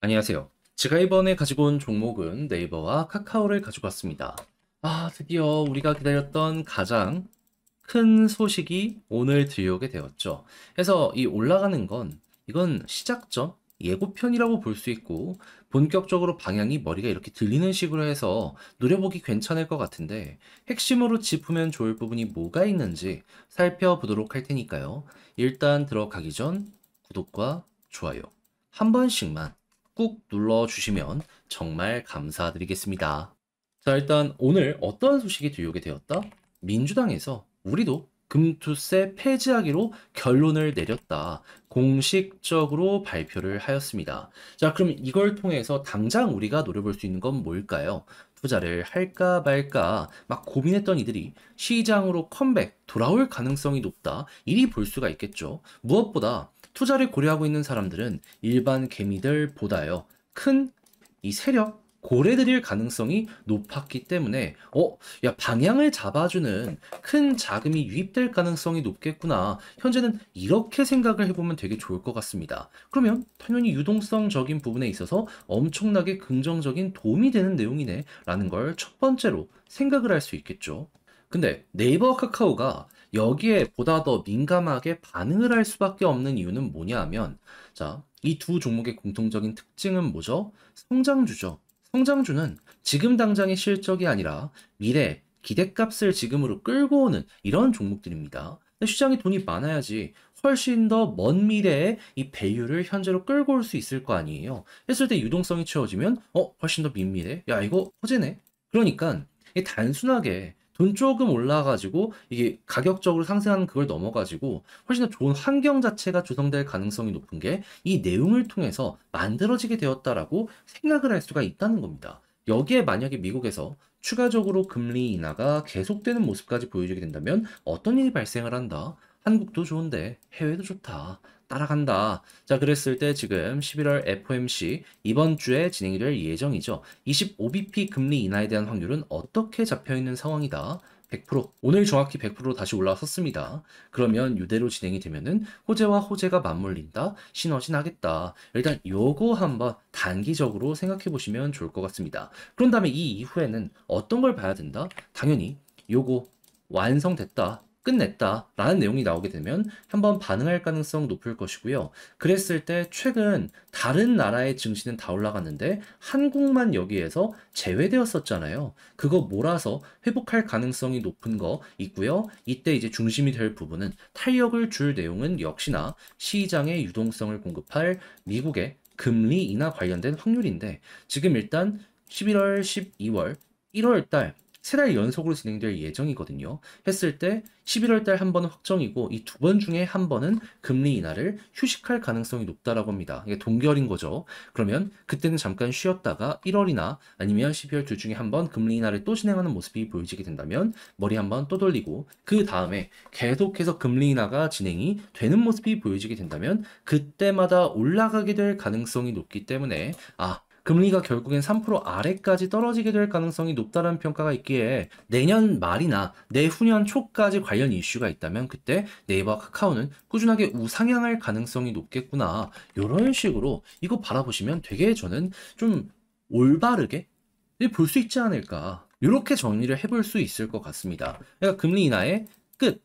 안녕하세요. 제가 이번에 가지고 온 종목은 네이버와 카카오를 가지고 왔습니다. 드디어 우리가 기다렸던 가장 큰 소식이 오늘 들려오게 되었죠. 그래서 이 올라가는 건 이건 시작점, 예고편이라고 볼 수 있고 본격적으로 방향이 머리가 이렇게 들리는 식으로 해서 노려보기 괜찮을 것 같은데 핵심으로 짚으면 좋을 부분이 뭐가 있는지 살펴보도록 할 테니까요. 일단 들어가기 전 구독과 좋아요 한 번씩만 꾹 눌러주시면 정말 감사드리겠습니다. 자, 일단 오늘 어떤 소식이 들려오게 되었다? 민주당에서 우리도 금투세 폐지하기로 결론을 내렸다. 공식적으로 발표를 하였습니다. 자, 그럼 이걸 통해서 당장 우리가 노려볼 수 있는 건 뭘까요? 투자를 할까 말까 막 고민했던 이들이 시장으로 컴백, 돌아올 가능성이 높다. 이리 볼 수가 있겠죠. 무엇보다 투자를 고려하고 있는 사람들은 일반 개미들보다요. 큰 이 세력, 고래들일 가능성이 높았기 때문에 야 방향을 잡아주는 큰 자금이 유입될 가능성이 높겠구나. 현재는 이렇게 생각을 해보면 되게 좋을 것 같습니다. 그러면 당연히 유동성적인 부분에 있어서 엄청나게 긍정적인 도움이 되는 내용이네 라는 걸 첫 번째로 생각을 할 수 있겠죠. 근데 네이버와 카카오가 여기에 보다 더 민감하게 반응을 할 수밖에 없는 이유는 뭐냐 하면 자, 이 두 종목의 공통적인 특징은 뭐죠? 성장주죠. 성장주는 지금 당장의 실적이 아니라 미래 기대값을 지금으로 끌고 오는 이런 종목들입니다. 근데 시장에 돈이 많아야지 훨씬 더 먼 미래에 이 밸류를 현재로 끌고 올 수 있을 거 아니에요. 했을 때 유동성이 채워지면 훨씬 더 민미래? 야 이거 허재네? 그러니까 단순하게 돈 조금 올라가지고 이게 가격적으로 상승하는 그걸 넘어가지고 훨씬 더 좋은 환경 자체가 조성될 가능성이 높은 게 이 내용을 통해서 만들어지게 되었다라고 생각을 할 수가 있다는 겁니다. 여기에 만약에 미국에서 추가적으로 금리 인하가 계속되는 모습까지 보여지게 된다면 어떤 일이 발생을 한다? 한국도 좋은데 해외도 좋다. 따라간다. 자, 그랬을 때 지금 11월 FOMC 이번 주에 진행이 될 예정이죠. 25bp 금리 인하에 대한 확률은 어떻게 잡혀 있는 상황이다. 100%. 오늘 정확히 100% 다시 올라섰습니다. 그러면 이대로 진행이 되면은 호재와 호재가 맞물린다. 시너지 나겠다. 일단 요거 한번 단기적으로 생각해 보시면 좋을 것 같습니다. 그런 다음에 이 이후에는 어떤 걸 봐야 된다? 당연히 요거 완성됐다. 끝냈다 라는 내용이 나오게 되면 한번 반응할 가능성 높을 것이고요. 그랬을 때 최근 다른 나라의 증시는 다 올라갔는데 한국만 여기에서 제외되었었잖아요. 그거 몰아서 회복할 가능성이 높은 거 있고요. 이때 이제 중심이 될 부분은 탄력을 줄 내용은 역시나 시장의 유동성을 공급할 미국의 금리 인하 관련된 확률인데 지금 일단 11월, 12월, 1월 달 세 달 연속으로 진행될 예정이거든요. 했을 때 11월 달 한 번은 확정이고 이 두 번 중에 한 번은 금리 인하를 휴식할 가능성이 높다라고 합니다. 이게 동결인 거죠. 그러면 그때는 잠깐 쉬었다가 1월이나 아니면 12월 둘 중에 한 번 금리 인하를 또 진행하는 모습이 보여지게 된다면 머리 한번 또 돌리고 그 다음에 계속해서 금리 인하가 진행이 되는 모습이 보여지게 된다면 그때마다 올라가게 될 가능성이 높기 때문에 금리가 결국엔 3% 아래까지 떨어지게 될 가능성이 높다는 평가가 있기에 내년 말이나 내후년 초까지 관련 이슈가 있다면 그때 네이버와 카카오는 꾸준하게 우상향할 가능성이 높겠구나. 이런 식으로 이거 바라보시면 되게 저는 좀 올바르게 볼 수 있지 않을까. 이렇게 정리를 해볼 수 있을 것 같습니다. 그러니까 금리 인하의 끝.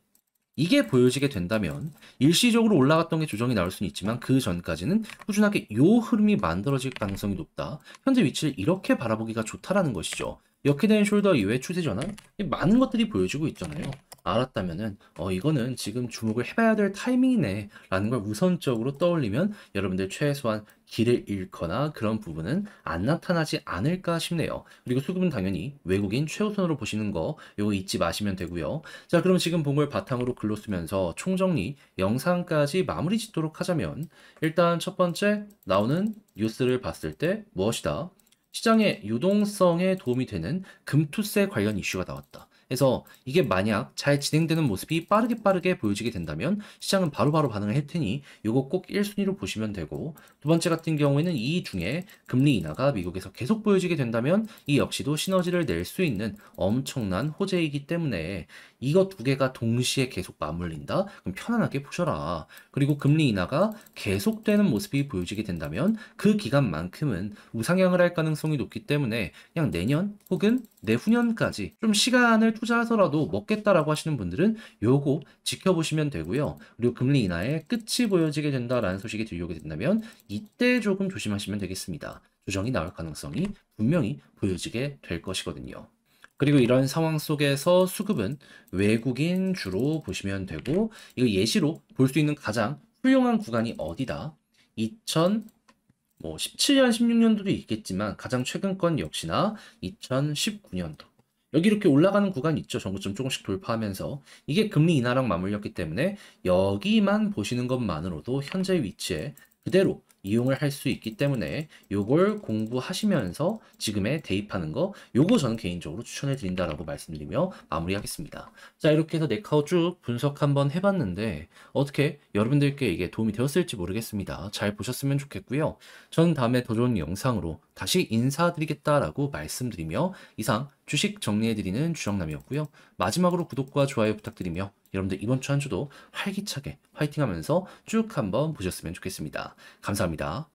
이게 보여지게 된다면 일시적으로 올라갔던 게 조정이 나올 수는 있지만 그 전까지는 꾸준하게 요 흐름이 만들어질 가능성이 높다. 현재 위치를 이렇게 바라보기가 좋다라는 것이죠. 이렇게 된 숄더 이후에 추세 전환 많은 것들이 보여지고 있잖아요. 알았다면은 이거는 지금 주목을 해봐야 될 타이밍이네 라는 걸 우선적으로 떠올리면 여러분들 최소한 길을 잃거나 그런 부분은 안 나타나지 않을까 싶네요. 그리고 수급은 당연히 외국인 최우선으로 보시는 거 이거 잊지 마시면 되고요. 자, 그럼 지금 본 걸 바탕으로 글로 쓰면서 총정리 영상까지 마무리 짓도록 하자면 일단 첫 번째 나오는 뉴스를 봤을 때 무엇이다? 시장의 유동성에 도움이 되는 금투세 관련 이슈가 나왔다. 그래서 이게 만약 잘 진행되는 모습이 빠르게 보여지게 된다면 시장은 바로바로 반응을 할 테니 요거 꼭 1순위로 보시면 되고, 두 번째 같은 경우에는 이 중에 금리 인하가 미국에서 계속 보여지게 된다면 이 역시도 시너지를 낼 수 있는 엄청난 호재이기 때문에 이거 두 개가 동시에 계속 맞물린다? 그럼 편안하게 보셔라. 그리고 금리 인하가 계속되는 모습이 보여지게 된다면 그 기간만큼은 우상향을 할 가능성이 높기 때문에 그냥 내년 혹은 내후년까지 좀 시간을 투자하더라도 먹겠다라고 하시는 분들은 요거 지켜보시면 되고요. 그리고 금리 인하의 끝이 보여지게 된다라는 소식이 들려오게 된다면 이때 조금 조심하시면 되겠습니다. 조정이 나올 가능성이 분명히 보여지게 될 것이거든요. 그리고 이런 상황 속에서 수급은 외국인 주로 보시면 되고, 이거 예시로 볼 수 있는 가장 훌륭한 구간이 어디다? 2017년, 16년도도 있겠지만 가장 최근 건 역시나 2019년도. 여기 이렇게 올라가는 구간 있죠. 정고점 조금씩 돌파하면서. 이게 금리 인하랑 맞물렸기 때문에 여기만 보시는 것만으로도 현재 위치에 그대로 이용을 할 수 있기 때문에 요걸 공부하시면서 지금에 대입하는 거, 요거 저는 개인적으로 추천해 드린다라고 말씀드리며 마무리하겠습니다. 자, 이렇게 해서 네카오 쭉 분석 한번 해봤는데 어떻게 여러분들께 이게 도움이 되었을지 모르겠습니다. 잘 보셨으면 좋겠고요. 저는 다음에 더 좋은 영상으로 다시 인사드리겠다라고 말씀드리며 이상 주식 정리해드리는 주정남이었고요. 마지막으로 구독과 좋아요 부탁드리며 여러분들 이번 주 한 주도 활기차게 화이팅하면서 쭉 한번 보셨으면 좋겠습니다. 감사합니다.